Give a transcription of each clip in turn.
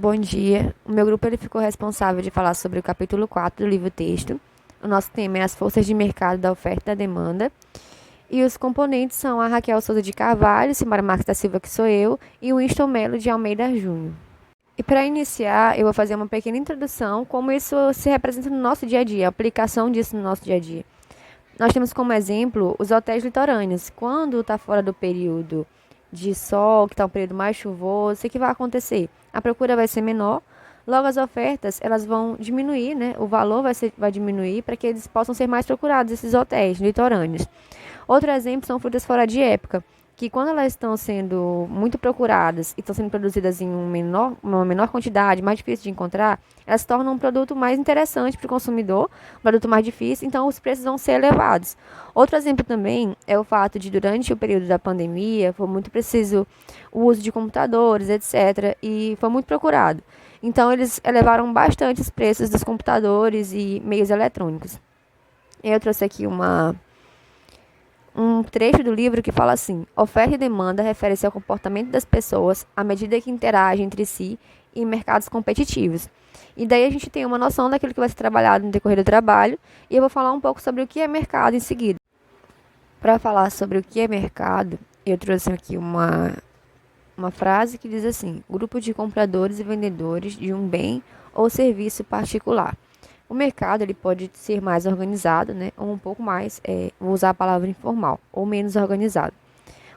Bom dia. O meu grupo ele ficou responsável de falar sobre o capítulo 4 do livro-texto. O nosso tema é as forças de mercado da oferta e da demanda. E os componentes são a Raquel Souza de Carvalho, Simara Marques da Silva, que sou eu, e o Winston Melo de Almeida Júnior. E para iniciar, eu vou fazer uma pequena introdução, como isso se representa no nosso dia a dia, a aplicação disso no nosso dia a dia. Nós temos como exemplo os hotéis litorâneos. Quando está fora do período de sol, que está um período mais chuvoso, o que vai acontecer? A procura vai ser menor, logo as ofertas elas vão diminuir, né? O valor vai diminuir para que eles possam ser mais procurados, esses hotéis litorâneos. Outro exemplo são frutas fora de época, que quando elas estão sendo muito procuradas e estão sendo produzidas em uma menor quantidade, mais difícil de encontrar, elas se tornam um produto mais interessante para o consumidor, um produto mais difícil, então os preços vão ser elevados. Outro exemplo também é o fato de, durante o período da pandemia, foi muito preciso o uso de computadores, etc., e foi muito procurado. Então, eles elevaram bastante os preços dos computadores e meios eletrônicos. Eu trouxe aqui um trecho do livro que fala assim: oferta e demanda refere-se ao comportamento das pessoas à medida que interagem entre si em mercados competitivos. E daí a gente tem uma noção daquilo que vai ser trabalhado no decorrer do trabalho, e eu vou falar um pouco sobre o que é mercado em seguida. Para falar sobre o que é mercado, eu trouxe aqui uma frase que diz assim: grupo de compradores e vendedores de um bem ou serviço particular. O mercado ele pode ser mais organizado, né, ou um pouco mais, vou usar a palavra informal, ou menos organizado.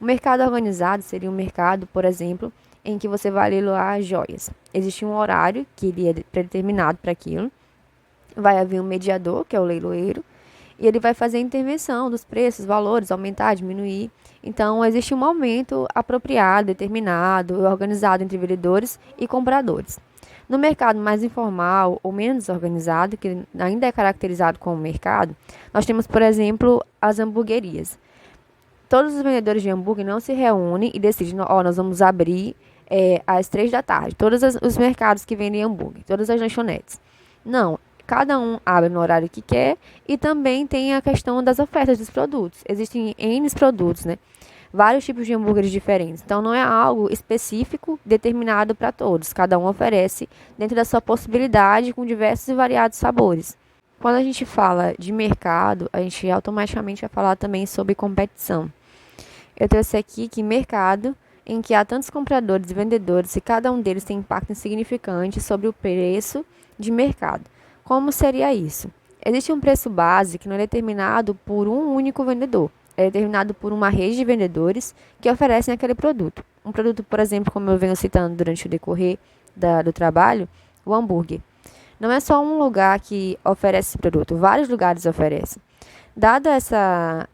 O mercado organizado seria um mercado, por exemplo, em que você vai leiloar joias. Existe um horário que ele é predeterminado para aquilo. Vai haver um mediador, que é o leiloeiro, e ele vai fazer a intervenção dos preços, valores, aumentar, diminuir. Então, existe um aumento apropriado, determinado, organizado entre vendedores e compradores. No mercado mais informal ou menos organizado, que ainda é caracterizado como mercado, nós temos, por exemplo, as hamburguerias. Todos os vendedores de hambúrguer não se reúnem e decidem, nós vamos abrir às 3 da tarde. Todos os mercados que vendem hambúrguer, todas as lanchonetes. Não, cada um abre no horário que quer e também tem a questão das ofertas dos produtos. Existem N produtos, né? Vários tipos de hambúrgueres diferentes. Então, não é algo específico, determinado para todos. Cada um oferece dentro da sua possibilidade, com diversos e variados sabores. Quando a gente fala de mercado, a gente automaticamente vai falar também sobre competição. Eu trouxe aqui que mercado em que há tantos compradores e vendedores e cada um deles tem impacto insignificante sobre o preço de mercado. Como seria isso? Existe um preço base que não é determinado por um único vendedor. É determinado por uma rede de vendedores que oferecem aquele produto. Um produto, por exemplo, como eu venho citando durante o decorrer do trabalho, o hambúrguer. Não é só um lugar que oferece esse produto, vários lugares oferecem. Dada essa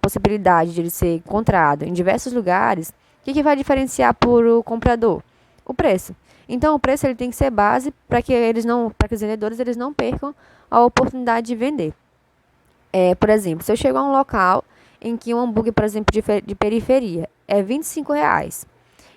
possibilidade de ele ser encontrado em diversos lugares, o que vai diferenciar por o comprador? O preço. Então, o preço ele tem que ser base para que os vendedores eles não percam a oportunidade de vender. Por exemplo, se eu chego a um local em que um hambúrguer, por exemplo, de periferia é R$ 25,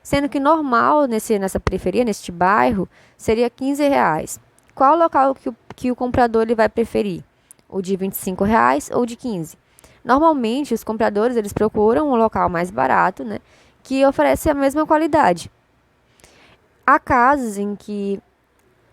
sendo que normal nessa periferia, neste bairro, seria R$ 15. Qual o local que o comprador ele vai preferir? O de R$ 25 ou o de 15? Normalmente, os compradores eles procuram um local mais barato, né, que oferece a mesma qualidade. Há casos em que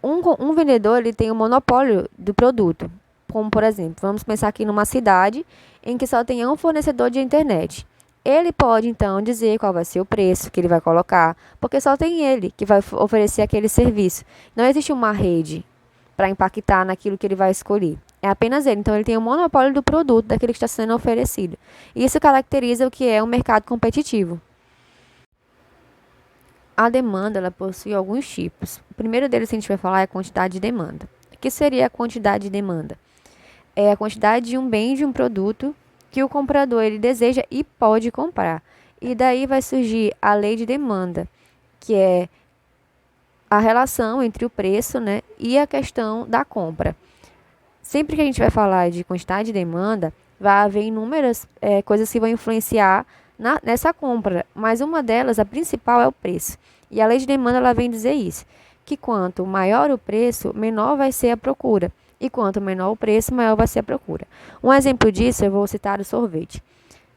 um vendedor ele tem o monopólio do produto. Como, por exemplo, vamos pensar aqui numa cidade em que só tem um fornecedor de internet. Ele pode, então, dizer qual vai ser o preço que ele vai colocar, porque só tem ele que vai oferecer aquele serviço. Não existe uma rede para impactar naquilo que ele vai escolher. É apenas ele. Então, ele tem o monopólio do produto, daquele que está sendo oferecido. Isso caracteriza o que é um mercado competitivo. A demanda ela possui alguns tipos. O primeiro deles que a gente vai falar é a quantidade de demanda. O que seria a quantidade de demanda? É a quantidade de um bem, de um produto que o comprador ele deseja e pode comprar. E daí vai surgir a lei de demanda, que é a relação entre o preço, né, e a questão da compra. Sempre que a gente vai falar de quantidade de demanda, vai haver inúmeras coisas que vão influenciar nessa compra, mas uma delas, a principal, é o preço. E a lei de demanda ela vem dizer isso, que quanto maior o preço, menor vai ser a procura. E quanto menor o preço, maior vai ser a procura. Um exemplo disso, eu vou citar o sorvete.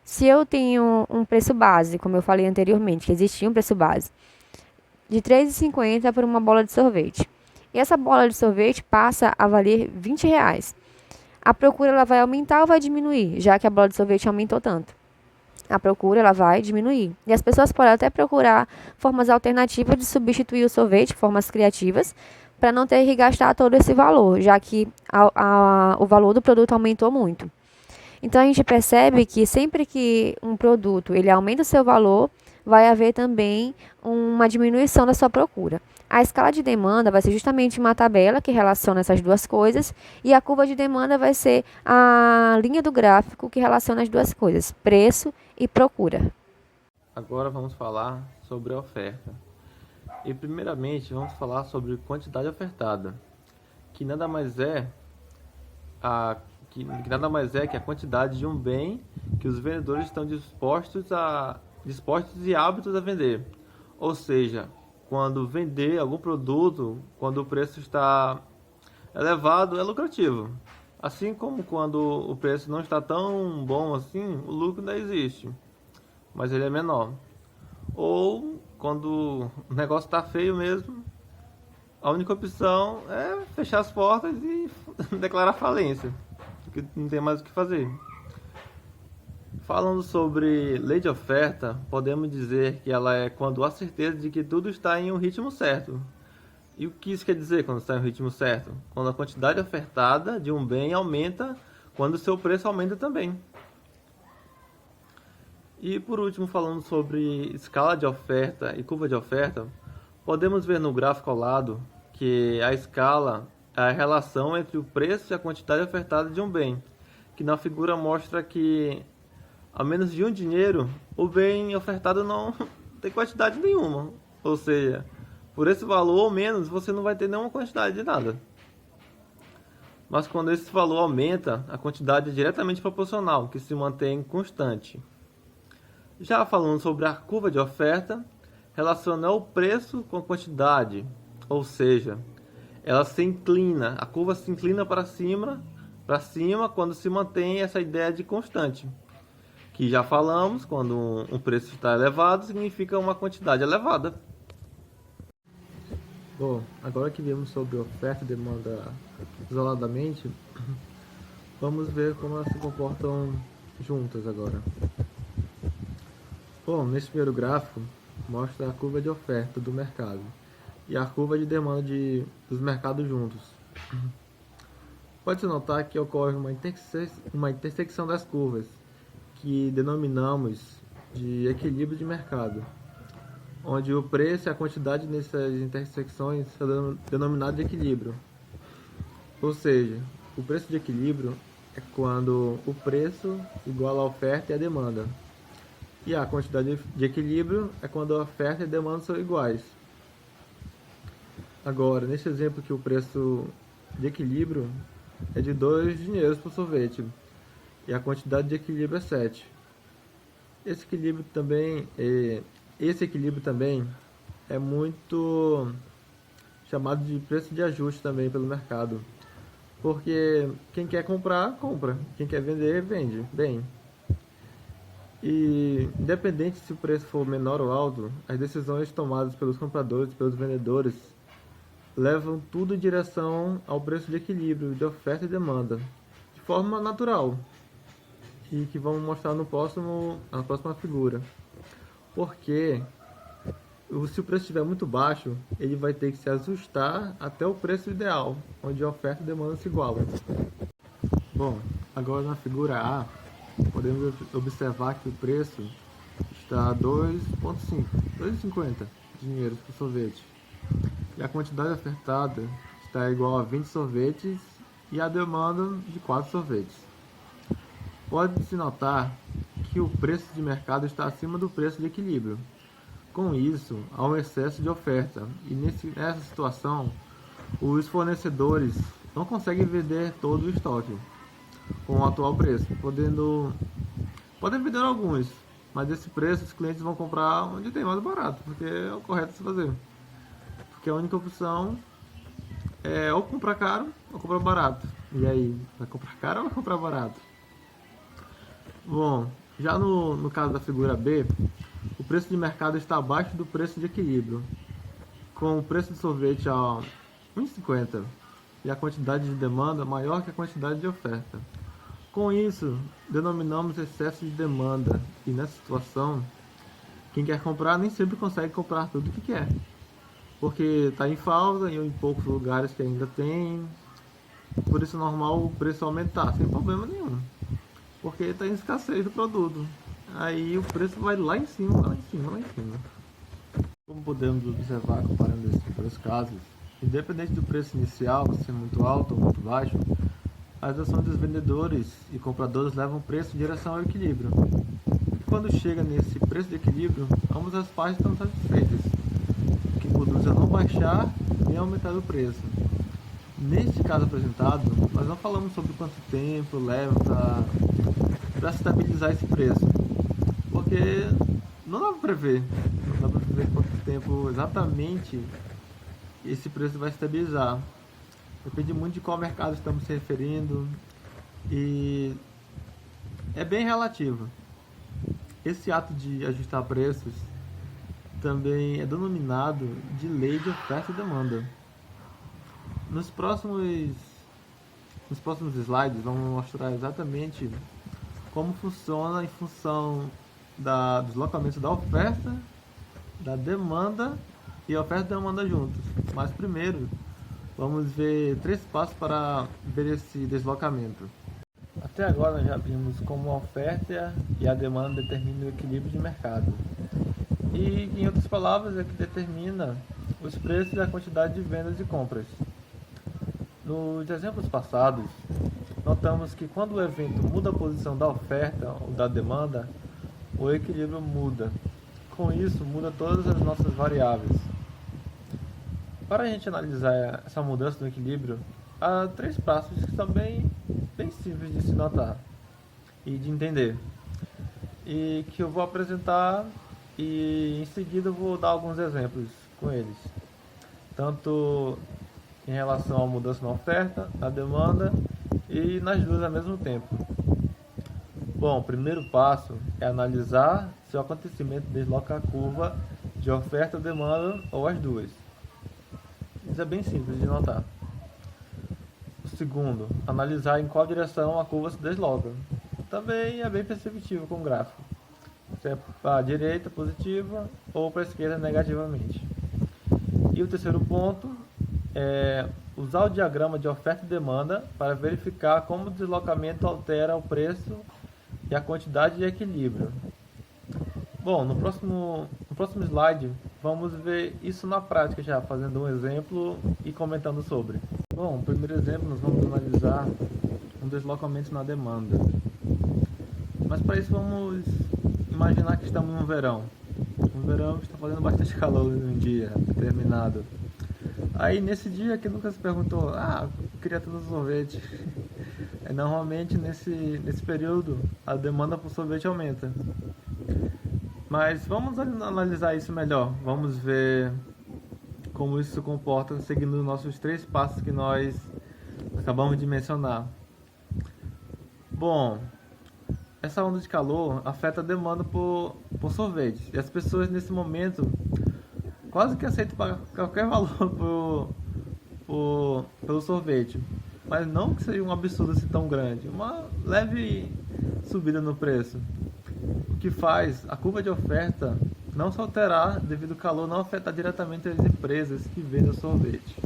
Se eu tenho um preço base, como eu falei anteriormente, que existia um preço base, de R$ 3,50 por uma bola de sorvete. E essa bola de sorvete passa a valer R$ 20. A procura ela vai aumentar ou vai diminuir, já que a bola de sorvete aumentou tanto? A procura ela vai diminuir. E as pessoas podem até procurar formas alternativas de substituir o sorvete, formas criativas, para não ter que gastar todo esse valor, já que o valor do produto aumentou muito. Então a gente percebe que sempre que um produto ele aumenta o seu valor, vai haver também uma diminuição da sua procura. A escala de demanda vai ser justamente uma tabela que relaciona essas duas coisas, e a curva de demanda vai ser a linha do gráfico que relaciona as duas coisas, preço e procura. Agora vamos falar sobre a oferta. E primeiramente vamos falar sobre quantidade ofertada, que nada mais é que nada mais é que a quantidade de um bem que os vendedores estão dispostos e hábitos a vender. Ou seja, quando vender algum produto, quando o preço está elevado, é lucrativo. Assim como quando o preço não está tão bom assim, o lucro ainda existe, mas ele é menor. Ou quando o negócio está feio mesmo, a única opção é fechar as portas e declarar falência, porque não tem mais o que fazer. Falando sobre lei de oferta, podemos dizer que ela é quando há certeza de que tudo está em um ritmo certo. E o que isso quer dizer quando está em um ritmo certo? Quando a quantidade ofertada de um bem aumenta, quando o seu preço aumenta também. E por último, falando sobre escala de oferta e curva de oferta, podemos ver no gráfico ao lado que a escala é a relação entre o preço e a quantidade ofertada de um bem, que na figura mostra que a menos de um dinheiro, o bem ofertado não tem quantidade nenhuma. Ou seja, por esse valor ou menos, você não vai ter nenhuma quantidade de nada. Mas quando esse valor aumenta, a quantidade é diretamente proporcional, que se mantém constante. Já falando sobre a curva de oferta, relaciona o preço com a quantidade, ou seja, ela se inclina, a curva se inclina para cima quando se mantém essa ideia de constante. Que já falamos, quando um preço está elevado, significa uma quantidade elevada. Bom, agora que vimos sobre oferta e demanda isoladamente, vamos ver como elas se comportam juntas agora. Bom, nesse primeiro gráfico mostra a curva de oferta do mercado e a curva de demanda dos mercados juntos. Pode-se notar que ocorre uma intersecção das curvas, que denominamos de equilíbrio de mercado, onde o preço e a quantidade nessas intersecções são denominados de equilíbrio. Ou seja, o preço de equilíbrio é quando o preço iguala a oferta e a demanda. E a quantidade de equilíbrio é quando a oferta e a demanda são iguais. Agora, neste exemplo que o preço de equilíbrio é de 2 dinheiros por sorvete e a quantidade de equilíbrio é 7. Esse equilíbrio também é muito chamado de preço de ajuste também pelo mercado. Porque quem quer comprar, compra. Quem quer vender, vende. Bem, e independente se o preço for menor ou alto, as decisões tomadas pelos compradores e pelos vendedores levam tudo em direção ao preço de equilíbrio de oferta e demanda, de forma natural, e que vamos mostrar na próxima figura. Porque se o preço estiver muito baixo, ele vai ter que se ajustar até o preço ideal, onde a oferta e demanda se igualam. Bom, agora na figura A, podemos observar que o preço está a 2,50 dinheiros por sorvete. E a quantidade ofertada está igual a 20 sorvetes e a demanda de 4 sorvetes. Pode-se notar que o preço de mercado está acima do preço de equilíbrio. Com isso, há um excesso de oferta e nessa situação, os fornecedores não conseguem vender todo o estoque com o atual preço, podem vender alguns, mas esse preço os clientes vão comprar onde tem mais barato, porque é o correto se fazer. Porque a única opção é ou comprar caro ou comprar barato. E aí, vai comprar caro ou vai comprar barato? Bom, já no caso da figura B, o preço de mercado está abaixo do preço de equilíbrio. com o preço do sorvete a 1,50 e a quantidade de demanda maior que a quantidade de oferta. Com isso, denominamos excesso de demanda e nessa situação, quem quer comprar nem sempre consegue comprar tudo o que quer, porque está em falta e em poucos lugares que ainda tem, por isso é normal o preço aumentar sem problema nenhum, porque está em escassez do produto. Aí o preço vai lá em cima, lá em cima, lá em cima. Como podemos observar comparando esses dois casos, independente do preço inicial ser muito alto ou muito baixo, as ações dos vendedores e compradores levam o preço em direção ao equilíbrio. E quando chega nesse preço de equilíbrio, ambas as partes estão satisfeitas, o que conduz a não baixar nem aumentar o preço. Neste caso apresentado, nós não falamos sobre quanto tempo leva para estabilizar esse preço, porque não dá para prever, não dá para prever quanto tempo exatamente esse preço vai estabilizar. Depende muito de qual mercado estamos se referindo e é bem relativo. Esse ato de ajustar preços também é denominado de lei de oferta e demanda. Nos próximos slides vamos mostrar exatamente como funciona em função do deslocamento da oferta, da demanda e a oferta e a demanda juntos. Mas primeiro, vamos ver 3 passos para ver esse deslocamento. Até agora nós já vimos como a oferta e a demanda determinam o equilíbrio de mercado. E, em outras palavras, é que determina os preços e a quantidade de vendas e compras. Nos exemplos passados, notamos que quando o evento muda a posição da oferta ou da demanda, o equilíbrio muda. Com isso, muda todas as nossas variáveis. Para a gente analisar essa mudança do equilíbrio, há 3 passos que são bem simples de se notar e de entender. E que eu vou apresentar e em seguida eu vou dar alguns exemplos com eles. Tanto em relação à mudança na oferta, na demanda e nas duas ao mesmo tempo. Bom, o primeiro passo é analisar se o acontecimento desloca a curva de oferta ou demanda ou as duas. Isso é bem simples de notar. O segundo, analisar em qual direção a curva se desloca. Também é bem perceptível com o gráfico. Se é para a direita positiva ou para a esquerda negativamente. E o terceiro ponto é usar o diagrama de oferta e demanda para verificar como o deslocamento altera o preço e a quantidade de equilíbrio. Bom, no próximo slide vamos ver isso na prática já, fazendo um exemplo e comentando sobre. Bom, no primeiro exemplo nós vamos analisar um deslocamento na demanda. Mas para isso vamos imaginar que estamos no verão. No verão está fazendo bastante calor num dia determinado. Aí nesse dia que nunca se perguntou, eu queria todo sorvete. Normalmente nesse período a demanda por sorvete aumenta. Mas vamos analisar isso melhor. Vamos ver como isso se comporta seguindo os nossos 3 passos que nós acabamos de mencionar. Bom, essa onda de calor afeta a demanda por sorvete. E as pessoas nesse momento quase que aceitam pagar qualquer valor pelo sorvete. Mas não que seja um absurdo assim tão grande. Uma leve subida no preço. O que faz a curva de oferta não se alterar devido ao calor não afetar diretamente as empresas que vendem o sorvete.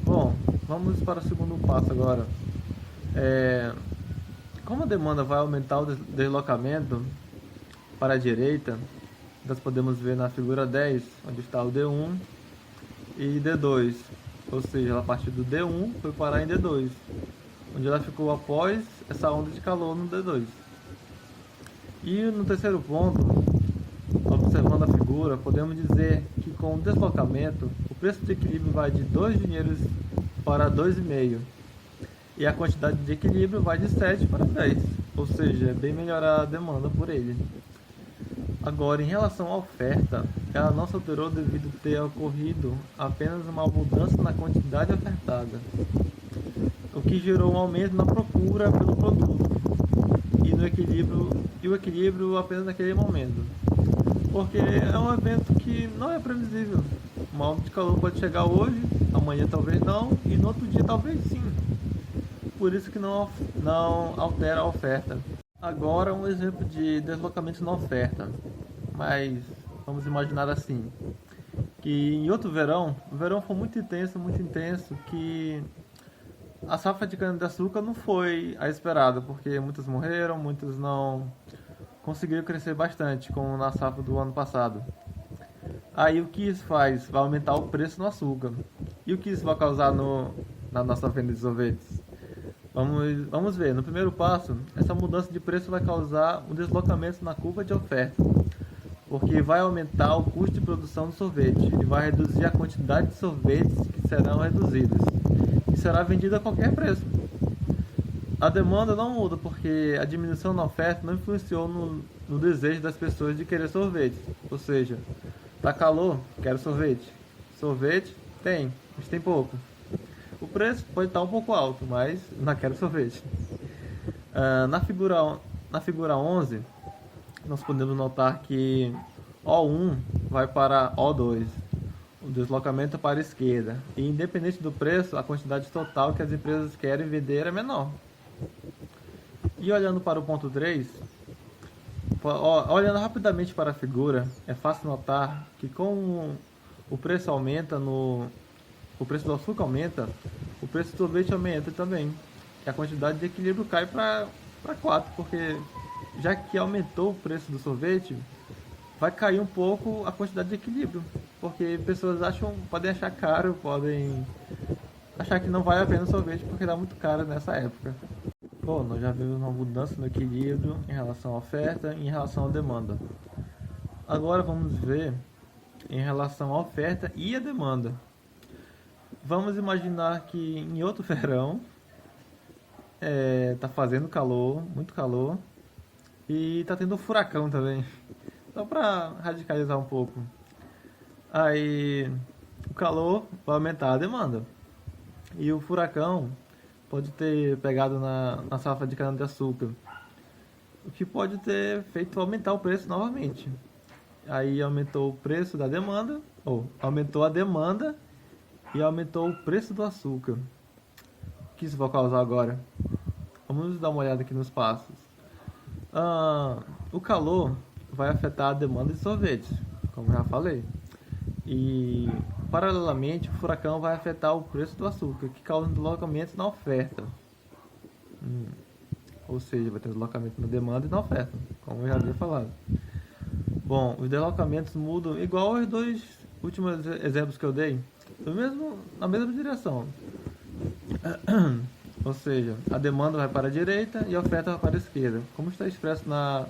Bom, vamos para o segundo passo agora. Como a demanda vai aumentar o deslocamento para a direita, nós podemos ver na figura 10, onde está o D1 e D2, ou seja, ela partiu do D1 foi parar em D2, onde ela ficou após essa onda de calor no D2. E no terceiro ponto, observando a figura, podemos dizer que com o deslocamento, o preço de equilíbrio vai de 2 dinheiros para 2,5 e a quantidade de equilíbrio vai de 7 para 10, ou seja, é bem melhorar a demanda por ele. Agora, em relação à oferta, ela não se alterou devido a ter ocorrido apenas uma mudança na quantidade ofertada, o que gerou um aumento na procura pelo produto e o equilíbrio apenas naquele momento, porque é um evento que não é previsível. uma onda de calor pode chegar hoje, amanhã talvez não, e no outro dia talvez sim. Por isso que não altera a oferta. Agora um exemplo de deslocamento na oferta. Mas vamos imaginar assim, que em outro verão, o verão foi muito intenso, que a safra de cana-de-açúcar não foi a esperada, porque muitos morreram, muitos não conseguiram crescer bastante, como na safra do ano passado. Aí o que isso faz? Vai aumentar o preço no açúcar. E o que isso vai causar na nossa venda de sorvetes? Vamos ver. No primeiro passo, essa mudança de preço vai causar um deslocamento na curva de oferta, porque vai aumentar o custo de produção do sorvete e vai reduzir a quantidade de sorvetes que serão reduzidos e será vendido a qualquer preço. A demanda não muda porque a diminuição na oferta não influenciou no desejo das pessoas de querer sorvete. Ou seja, tá calor, quero sorvete. Sorvete tem, mas tem pouco. O preço pode estar um pouco alto, mas não quero sorvete. Na figura 11, nós podemos notar que O1 vai para O2, o deslocamento para a esquerda. E independente do preço, a quantidade total que as empresas querem vender é menor. E olhando para o ponto 3, olhando rapidamente para a figura, é fácil notar que como o preço aumenta, o preço do açúcar aumenta, o preço do sorvete aumenta também. E a quantidade de equilíbrio cai para 4, porque já que aumentou o preço do sorvete, vai cair um pouco a quantidade de equilíbrio. Porque pessoas podem achar caro, podem achar que não vale a pena o sorvete porque dá muito caro nessa época. Bom, nós já vimos uma mudança no equilíbrio em relação à oferta e em relação à demanda. Agora vamos ver em relação à oferta e à demanda. Vamos imaginar que em outro verão tá fazendo calor, muito calor, e tá tendo um furacão também. Só para radicalizar um pouco. Aí o calor vai aumentar a demanda. E o furacão pode ter pegado na safra de cana-de-açúcar, o que pode ter feito aumentar o preço novamente. Aí aumentou o preço da demanda, ou aumentou a demanda e aumentou o preço do açúcar. O que isso vai causar agora? Vamos dar uma olhada aqui nos passos. O calor vai afetar a demanda de sorvetes, como já falei. E, paralelamente, o furacão vai afetar o preço do açúcar, que causa um deslocamento na oferta. Ou seja, vai ter um deslocamento na demanda e na oferta, como eu já havia falado. Bom, os deslocamentos mudam igual aos dois últimos exemplos que eu dei, na mesma direção. Ou seja, a demanda vai para a direita e a oferta vai para a esquerda, como está expresso na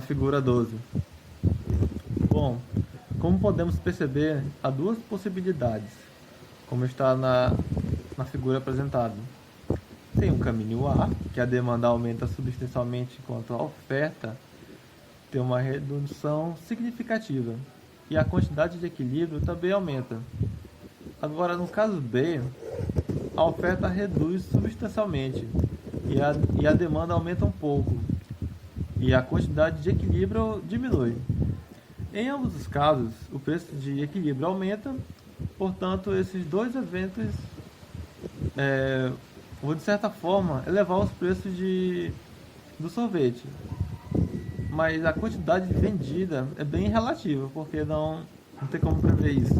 figura 12. Bom, como podemos perceber, há duas possibilidades, como está na figura apresentada. Tem um caminho A, que a demanda aumenta substancialmente enquanto a oferta tem uma redução significativa, e a quantidade de equilíbrio também aumenta. Agora, no caso B, a oferta reduz substancialmente e a demanda aumenta um pouco, e a quantidade de equilíbrio diminui. Em ambos os casos, o preço de equilíbrio aumenta, portanto, esses dois eventos vão, de certa forma, elevar os preços do sorvete. Mas a quantidade vendida é bem relativa, porque não tem como prever isso.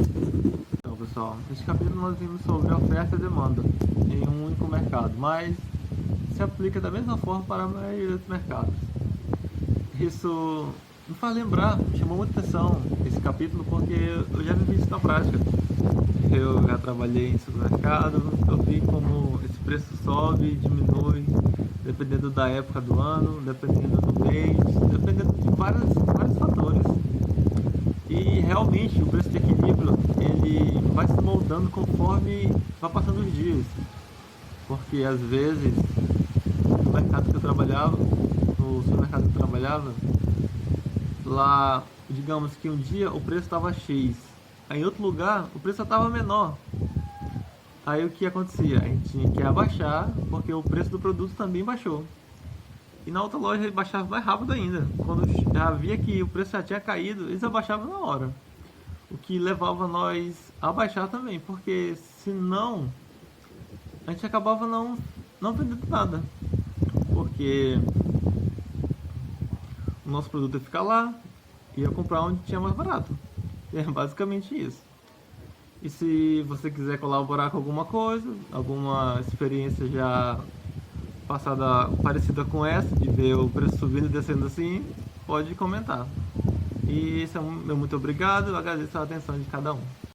Então, pessoal, neste capítulo nós vimos sobre oferta e demanda em um único mercado, mas se aplica da mesma forma para a maioria dos mercados. Isso me faz lembrar, me chamou muita atenção esse capítulo, porque eu já vivi isso na prática. Eu já trabalhei em supermercado, eu vi como esse preço sobe e diminui, dependendo da época do ano, dependendo do mês, dependendo de vários fatores. E realmente o preço de equilíbrio ele vai se moldando conforme vai passando os dias. Porque às vezes no supermercado que eu trabalhava, lá, digamos que um dia o preço estava X, aí em outro lugar o preço estava menor. Aí o que acontecia? A gente tinha que abaixar, porque o preço do produto também baixou. E na outra loja ele baixava mais rápido ainda. Quando já via que o preço já tinha caído, eles abaixavam na hora. O que levava nós a baixar também, porque senão a gente acabava não vendendo nada. Porque o nosso produto ia ficar lá, ia comprar onde tinha mais barato. E é basicamente isso. E se você quiser colaborar com alguma coisa, alguma experiência já passada parecida com essa, de ver o preço subindo e descendo assim, pode comentar. E isso é meu muito obrigado, eu agradeço a atenção de cada um.